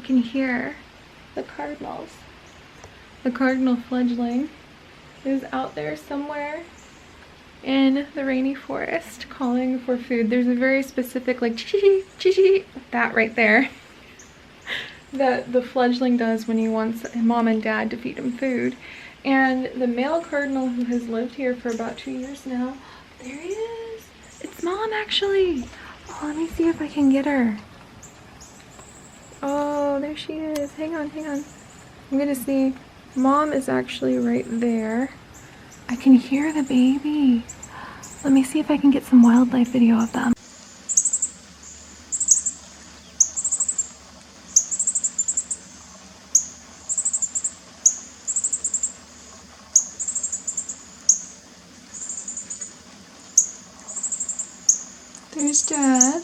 can hear the cardinals. The cardinal fledgling is out there somewhere in the rainy forest calling for food. There's a very specific like chee chee, that right there, that the fledgling does when he wants mom and dad to feed him food. And the male cardinal, who has lived here for about 2 years now, there he is. It's mom, actually. Oh, let me see if I can get her. Oh, there she is. Hang on, hang on. I'm gonna see. Mom is actually right there. I can hear the baby. Let me see if I can get some wildlife video of them. There's Dad.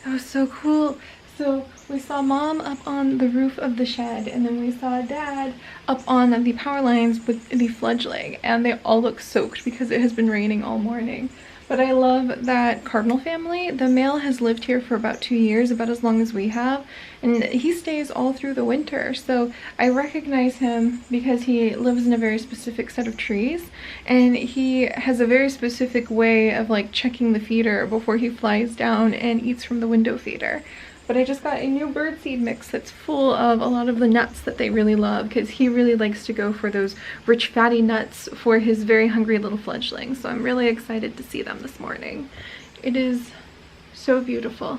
That was so cool. So we saw Mom up on the roof of the shed, and then we saw Dad up on the power lines with the fledgling, and they all look soaked because it has been raining all morning. But I love that cardinal family. The male has lived here for about 2 years, about as long as we have, and he stays all through the winter. So I recognize him because he lives in a very specific set of trees, and he has a very specific way of like checking the feeder before he flies down and eats from the window feeder. But I just got a new birdseed mix that's full of a lot of the nuts that they really love, because he really likes to go for those rich fatty nuts for his very hungry little fledglings. So I'm really excited to see them this morning. It is so beautiful.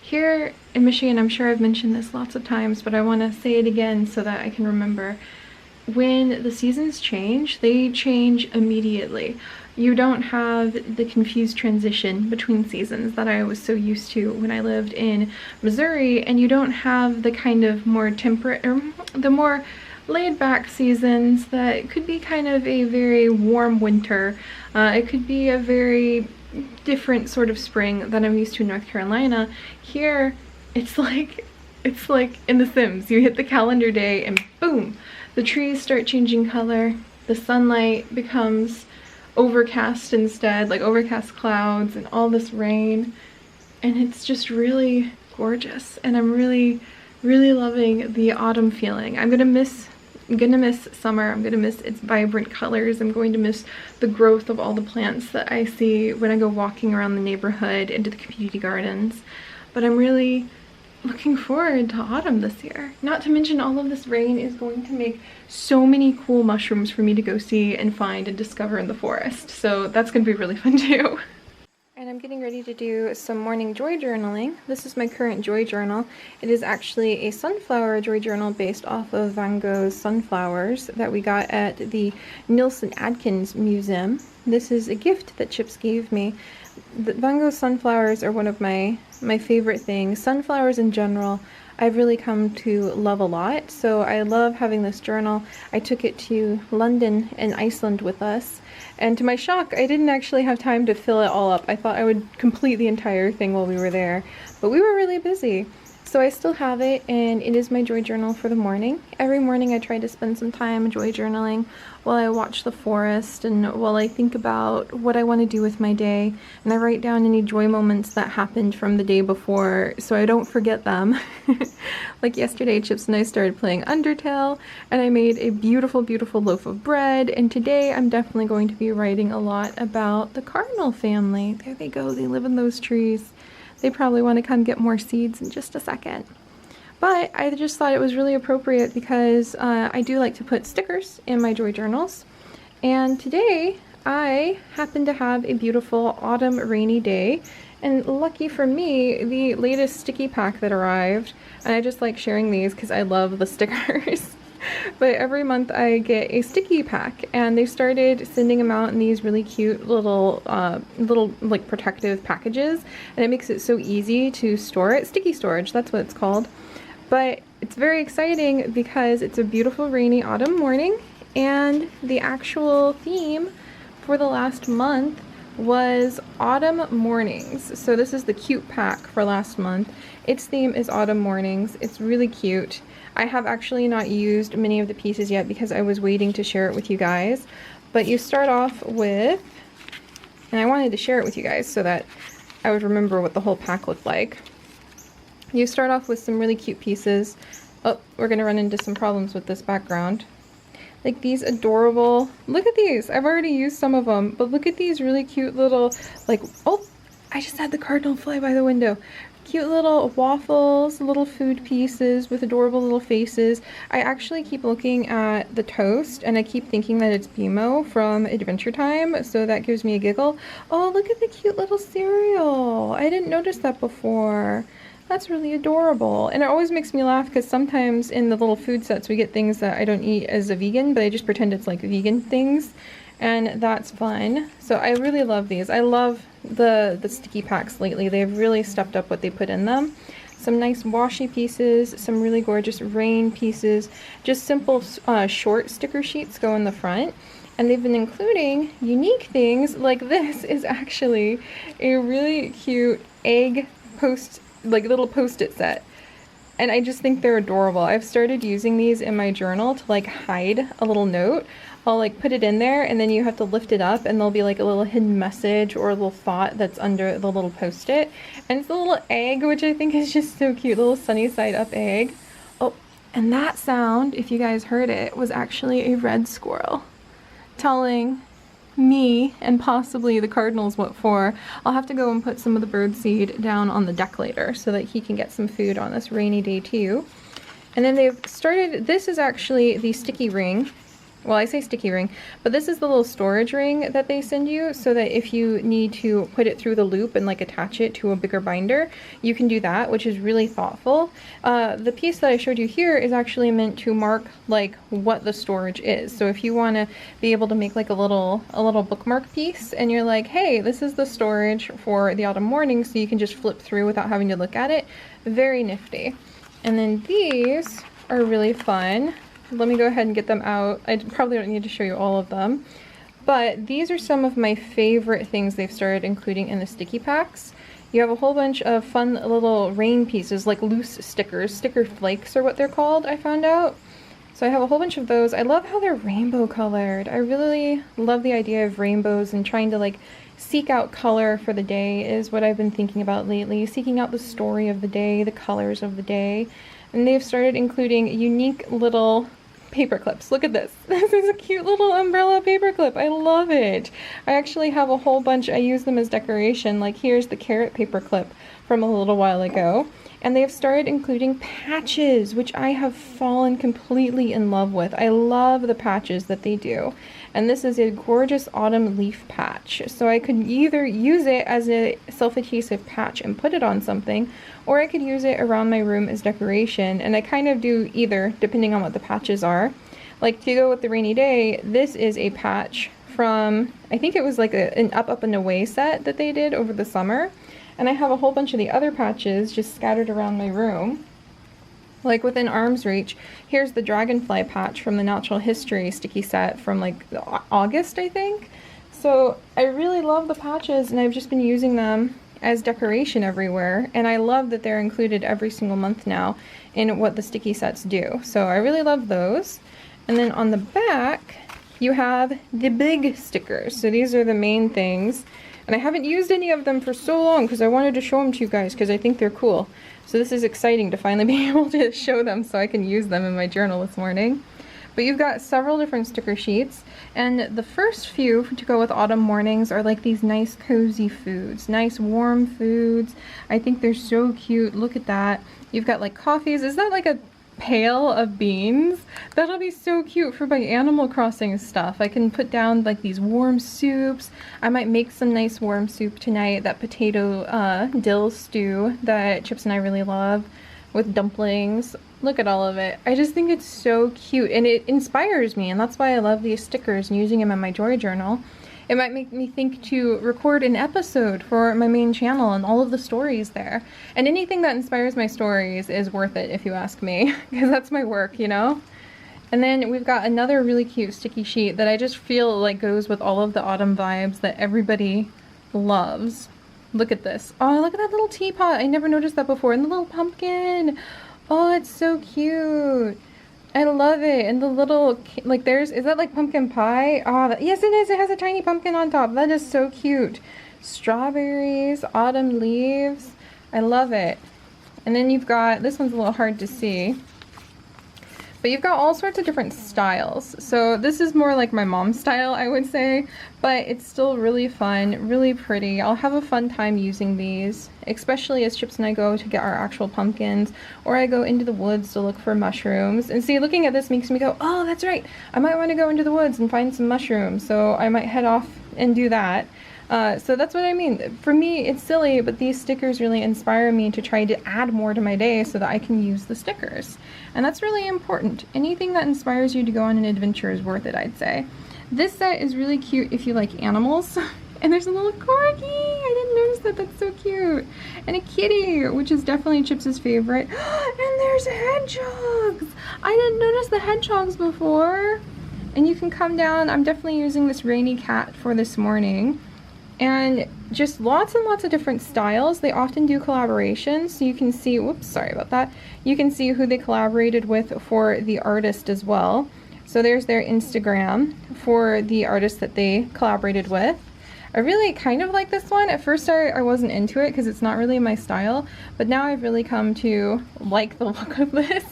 Here in Michigan, I'm sure I've mentioned this lots of times, but I want to say it again so that I can remember. When the seasons change, they change immediately. You don't have the confused transition between seasons that I was so used to when I lived in Missouri, and you don't have the kind of more temperate, or the more laid-back seasons that could be kind of a very warm winter. It could be a very different sort of spring that I'm used to in North Carolina. Here, it's like in The Sims. You hit the calendar day and boom, the trees start changing color. The sunlight becomes overcast instead, like overcast clouds and all this rain, and it's just really gorgeous. And I'm really loving the autumn feeling. I'm gonna miss summer. I'm gonna miss its vibrant colors. I'm going to miss the growth of all the plants that I see when I go walking around the neighborhood into the community gardens. But I'm really looking forward to autumn this year. Not to mention, all of this rain is going to make so many cool mushrooms for me to go see and find and discover in the forest. So that's gonna be really fun too. And I'm getting ready to do some morning joy journaling. This is my current joy journal. It is actually a sunflower joy journal based off of Van Gogh's sunflowers that we got at the Nielsen Adkins Museum. This is a gift that Chips gave me. The Van Gogh sunflowers are one of my favorite things. Sunflowers in general, I've really come to love a lot. So I love having this journal. I took it to London and Iceland with us, and to my shock, I didn't actually have time to fill it all up. I thought I would complete the entire thing while we were there, but we were really busy. So I still have it, and it is my joy journal for the morning. Every morning I try to spend some time joy journaling while I watch the forest and while I think about what I want to do with my day. And I write down any joy moments that happened from the day before so I don't forget them. Like yesterday, Chips and I started playing Undertale, and I made a beautiful, beautiful loaf of bread. And today I'm definitely going to be writing a lot about the cardinal family. There they go, they live in those trees. They probably want to come get more seeds in just a second. But I just thought it was really appropriate because I do like to put stickers in my joy journals. And today I happen to have a beautiful autumn rainy day. And lucky for me, the latest sticky pack that arrived, and I just like sharing these because I love the stickers. But every month I get a sticky pack, and they started sending them out in these really cute little like protective packages, and it makes it so easy to store it. Sticky storage, that's what it's called. But it's very exciting because it's a beautiful rainy autumn morning, and the actual theme for the last month was autumn mornings. So this is the cute pack for last month. Its theme is autumn mornings. It's really cute. I have actually not used many of the pieces yet because I was waiting to share it with you guys. But you start off with, and I wanted to share it with you guys so that I would remember what the whole pack looked like. You start off with some really cute pieces. Oh, we're gonna run into some problems with this background. Like these adorable, look at these. I've already used some of them, but look at these really cute little, like, oh, I just had the cardinal fly by the window. Cute little waffles, little food pieces with adorable little faces. I actually keep looking at the toast and I keep thinking that it's BMO from Adventure Time, so that gives me a giggle. Oh, look at the cute little cereal. I didn't notice that before. That's really adorable. And it always makes me laugh because sometimes in the little food sets we get things that I don't eat as a vegan, but I just pretend it's like vegan things. And that's fun. So I really love these. I love the sticky packs lately. They've really stepped up what they put in them. Some nice washi pieces, some really gorgeous rain pieces, just simple short sticker sheets go in the front. And they've been including unique things like this is actually a really cute egg like little post-it set. And I just think they're adorable. I've started using these in my journal to like hide a little note. I'll like put it in there and then you have to lift it up and there'll be like a little hidden message or a little thought that's under the little post-it. And it's a little egg, which I think is just so cute, little sunny side up egg. Oh, and that sound, if you guys heard it, was actually a red squirrel telling me and possibly the cardinals what for. I'll have to go and put some of the bird seed down on the deck later so that he can get some food on this rainy day too. And then they've started, this is actually the sticky ring. Well, I say sticky ring, but this is the little storage ring that they send you so that if you need to put it through the loop and like attach it to a bigger binder, you can do that, which is really thoughtful. The piece that I showed you here is actually meant to mark like what the storage is. So if you want to be able to make like a little bookmark piece and you're like, hey, this is the storage for the autumn morning, so you can just flip through without having to look at it. Very nifty. And then these are really fun. Let me go ahead and get them out. I probably don't need to show you all of them, but these are some of my favorite things they've started including in the sticky packs. You have a whole bunch of fun little rain pieces, like loose stickers. Sticker flakes are what they're called, I found out. So I have a whole bunch of those. I love how they're rainbow colored. I really love the idea of rainbows, and trying to like seek out color for the day is what I've been thinking about lately. Seeking out the story of the day, the colors of the day. And they've started including unique little paper clips. Look at this. This is a cute little umbrella paper clip. I love it. I actually have a whole bunch. I use them as decoration. Like here's the carrot paper clip from a little while ago. And they've started including patches, which I have fallen completely in love with. I love the patches that they do. And this is a gorgeous autumn leaf patch. So I could either use it as a self-adhesive patch and put it on something, or I could use it around my room as decoration. And I kind of do either, depending on what the patches are. Like to go with the rainy day, this is a patch from, I think it was like an up and away set that they did over the summer. And I have a whole bunch of the other patches just scattered around my room, like within arm's reach. Here's the dragonfly patch from the natural history sticky set from like August, I think. So I really love the patches, and I've just been using them as decoration everywhere. And I love that they're included every single month now in what the sticky sets do. So I really love those. And then on the back, you have the big stickers. So these are the main things. And I haven't used any of them for so long because I wanted to show them to you guys because I think they're cool. So this is exciting to finally be able to show them so I can use them in my journal this morning. But you've got several different sticker sheets, and the first few to go with autumn mornings are like these nice cozy foods, nice warm foods. I think they're so cute. Look at that. You've got like coffees. Is that like a pail of beans? That'll be so cute for my Animal Crossing stuff. I can put down like these warm soups. I might make some nice warm soup tonight, that potato dill stew that Chips and I really love, with dumplings. Look at all of it. I just think it's so cute, and it inspires me, and that's why I love these stickers and using them in my joy journal. It might make me think to record an episode for my main channel and all of the stories there. And anything that inspires my stories is worth it, if you ask me, because that's my work, you know? And then we've got another really cute sticky sheet that I just feel like goes with all of the autumn vibes that everybody loves. Look at this. Oh, look at that little teapot. I never noticed that before. And the little pumpkin. Oh, it's so cute. I love it. And the little, like is that like pumpkin pie? Oh, yes it is. It has a tiny pumpkin on top. That is so cute. Strawberries, autumn leaves. I love it. And then you've got, this one's a little hard to see, but you've got all sorts of different styles. So this is more like my mom's style, I would say, but it's still really fun, really pretty. I'll have a fun time using these, especially as Chips and I go to get our actual pumpkins, or I go into the woods to look for mushrooms. And see, looking at this makes me go, oh, that's right, I might want to go into the woods and find some mushrooms, so I might head off and do that. So that's what I mean. For me, it's silly, but these stickers really inspire me to try to add more to my day so that I can use the stickers. And that's really important. Anything that inspires you to go on an adventure is worth it, I'd say. This set is really cute if you like animals. And there's a little corgi! I didn't notice that, that's so cute. And a kitty, which is definitely Chips's favorite. And there's hedgehogs! I didn't notice the hedgehogs before. And you can come down, I'm definitely using this rainy cat for this morning. And just lots and lots of different styles. They often do collaborations, so you can see, whoops, sorry about that. You can see who they collaborated with for the artist as well. So there's their Instagram for the artist that they collaborated with. I really kind of like this one. At first I wasn't into it because it's not really my style, but now I've really come to like the look of this.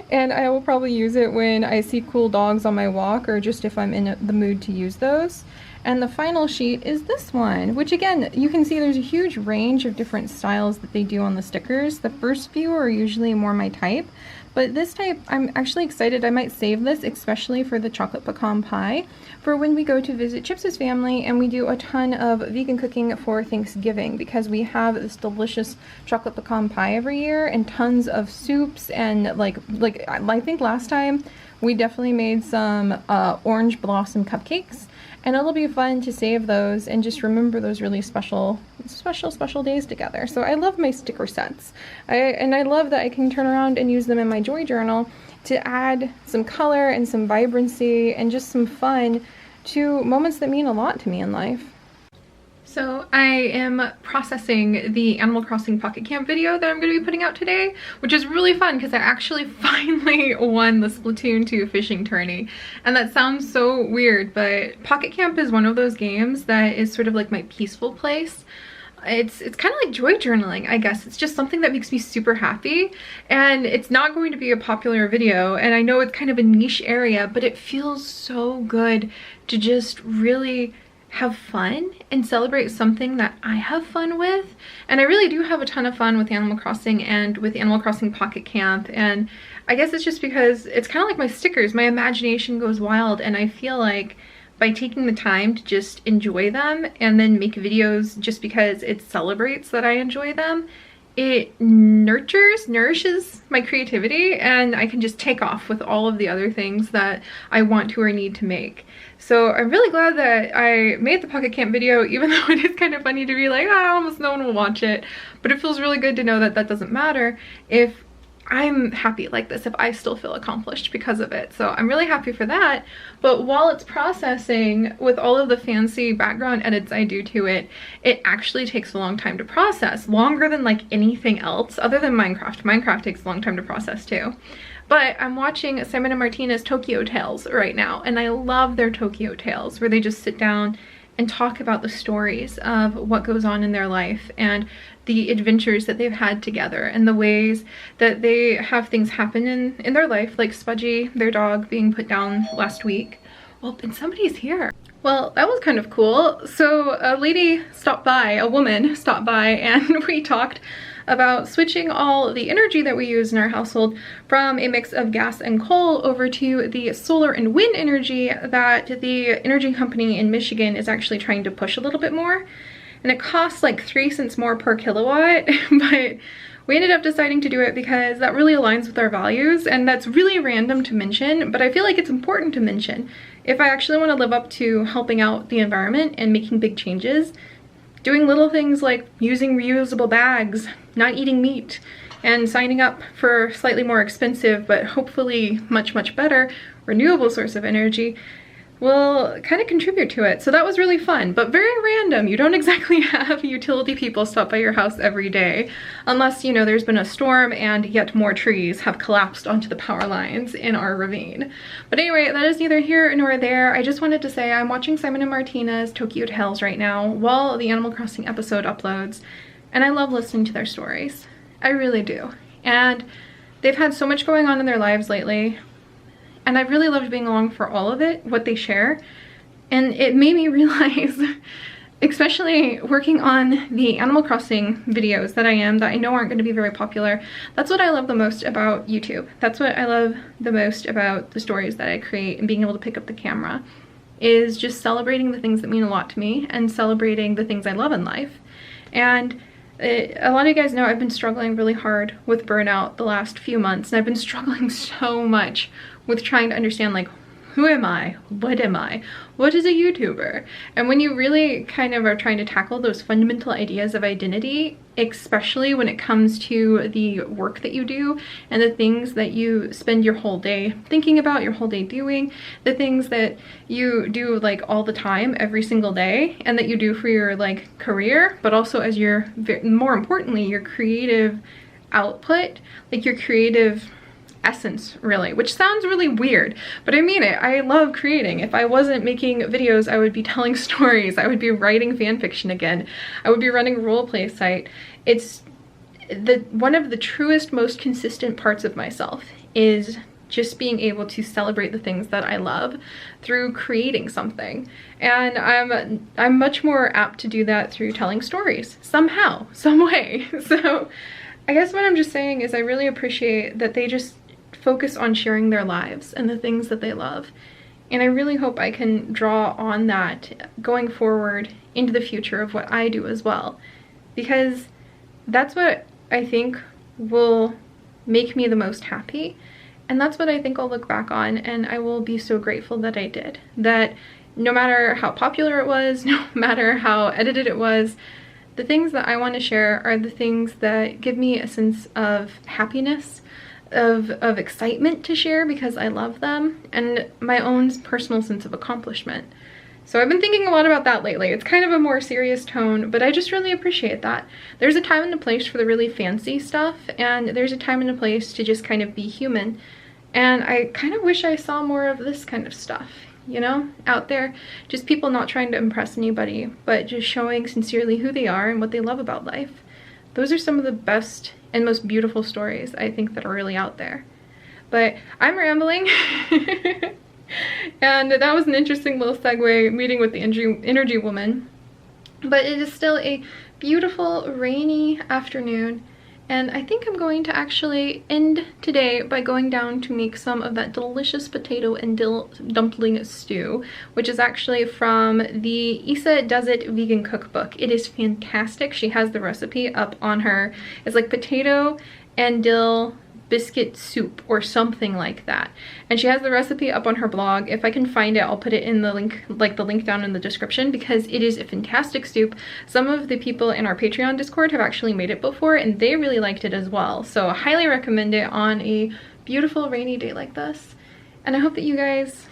And I will probably use it when I see cool dogs on my walk, or just if I'm in the mood to use those. And the final sheet is this one, which again, you can see there's a huge range of different styles that they do on the stickers. The first few are usually more my type, but this type, I'm actually excited. I might save this, especially for the chocolate pecan pie, for when we go to visit Chips's family and we do a ton of vegan cooking for Thanksgiving, because we have this delicious chocolate pecan pie every year and tons of soups, and like I think last time we definitely made some orange blossom cupcakes. And it'll be fun to save those and just remember those really special days together. So I love my sticker sets. And I love that I can turn around and use them in my joy journal to add some color and some vibrancy and just some fun to moments that mean a lot to me in life. So I am processing the Animal Crossing Pocket Camp video that I'm going to be putting out today, which is really fun because I actually finally won the Splatoon 2 fishing tourney. And that sounds so weird, but Pocket Camp is one of those games that is sort of like my peaceful place. It's kind of like joy journaling, I guess. It's just something that makes me super happy, and it's not going to be a popular video, and I know it's kind of a niche area, but it feels so good to just really have fun and celebrate something that I have fun with. And I really do have a ton of fun with Animal Crossing and with Animal Crossing Pocket Camp, and I guess it's just because it's kind of like my stickers. My imagination goes wild, and I feel like by taking the time to just enjoy them and then make videos just because it celebrates that I enjoy them, it nourishes my creativity, and I can just take off with all of the other things that I want to or need to make. So I'm really glad that I made the Pocket Camp video, even though it is kind of funny to be like, oh, almost no one will watch it. But it feels really good to know that that doesn't matter if I'm happy like this, if I still feel accomplished because of it. So I'm really happy for that. But while it's processing with all of the fancy background edits I do to it, it actually takes a long time to process, longer than like anything else other than Minecraft. Minecraft takes a long time to process too. But I'm watching Simon and Martina's Tokyo Tales right now, and I love their Tokyo Tales, where they just sit down and talk about the stories of what goes on in their life and the adventures that they've had together and the ways that they have things happen in their life, like Spudgy, their dog, being put down last week. Well, and somebody's here. Well, that was kind of cool. So a lady stopped by, a woman stopped by, and we talked about switching all the energy that we use in our household from a mix of gas and coal over to the solar and wind energy that the energy company in Michigan is actually trying to push a little bit more. And it costs like 3 cents more per kilowatt, but we ended up deciding to do it because that really aligns with our values, and that's really random to mention, but I feel like it's important to mention. If I actually want to live up to helping out the environment and making big changes, doing little things like using reusable bags, not eating meat, and signing up for slightly more expensive but hopefully much, much better renewable source of energy will kind of contribute to it. So that was really fun, but very random. You don't exactly have utility people stop by your house every day, unless, you know, there's been a storm and yet more trees have collapsed onto the power lines in our ravine. But anyway, that is neither here nor there. I just wanted to say I'm watching Simon and Martina's Tokyo Tales right now while the Animal Crossing episode uploads, and I love listening to their stories. I really do. And they've had so much going on in their lives lately, and I've really loved being along for all of it, what they share. And it made me realize, especially working on the Animal Crossing videos that I know aren't going to be very popular, that's what I love the most about YouTube. That's what I love the most about the stories that I create and being able to pick up the camera, is just celebrating the things that mean a lot to me and celebrating the things I love in life. And a lot of you guys know I've been struggling really hard with burnout the last few months, and I've been struggling so much with trying to understand, like, who am I? What am I? What is a YouTuber? And when you really kind of are trying to tackle those fundamental ideas of identity, especially when it comes to the work that you do and the things that you spend your whole day thinking about, your whole day doing, the things that you do like all the time, every single day, and that you do for your like career, but also as your, more importantly, your creative output, like your creative essence, really, which sounds really weird, but I mean it. I love creating. If I wasn't making videos, I would be telling stories, I would be writing fan fiction again, I would be running a role play site. It's one of the truest, most consistent parts of myself is just being able to celebrate the things that I love through creating something. And I'm much more apt to do that through telling stories somehow, some way. So I guess what I'm just saying is I really appreciate that they just focus on sharing their lives and the things that they love. And I really hope I can draw on that going forward into the future of what I do as well, because that's what I think will make me the most happy. And that's what I think I'll look back on, and I will be so grateful that I did. That no matter how popular it was, no matter how edited it was, the things that I want to share are the things that give me a sense of happiness, of excitement to share because I love them, and my own personal sense of accomplishment. So I've been thinking a lot about that lately. It's kind of a more serious tone, but I just really appreciate that. There's a time and a place for the really fancy stuff, and there's a time and a place to just kind of be human. And I kind of wish I saw more of this kind of stuff, you know, out there. Just people not trying to impress anybody, but just showing sincerely who they are and what they love about life. Those are some of the best and most beautiful stories I think that are really out there. But I'm rambling. And that was an interesting little segue, meeting with the energy woman. But it is still a beautiful rainy afternoon, and I think I'm going to actually end today by going down to make some of that delicious potato and dill dumpling stew, which is actually from the Isa Does It vegan cookbook. It is fantastic. She has the recipe up on her. It's like potato and dill biscuit soup or something like that, and she has the recipe up on her blog. If I can find it, I'll put it in the link, like the link down in the description, because it is a fantastic soup. Some of the people in our Patreon Discord have actually made it before, and they really liked it as well, so I highly recommend it on a beautiful rainy day like this. And I hope that you guys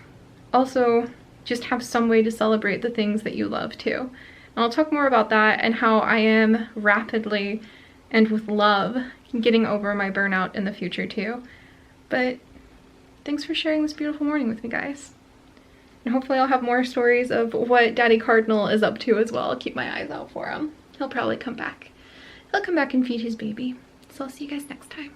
also just have some way to celebrate the things that you love too. And I'll talk more about that and how I am rapidly and with love getting over my burnout in the future too. But thanks for sharing this beautiful morning with me, guys. And hopefully I'll have more stories of what Daddy Cardinal is up to as well. I'll keep my eyes out for him. He'll probably come back. He'll come back and feed his baby. So I'll see you guys next time.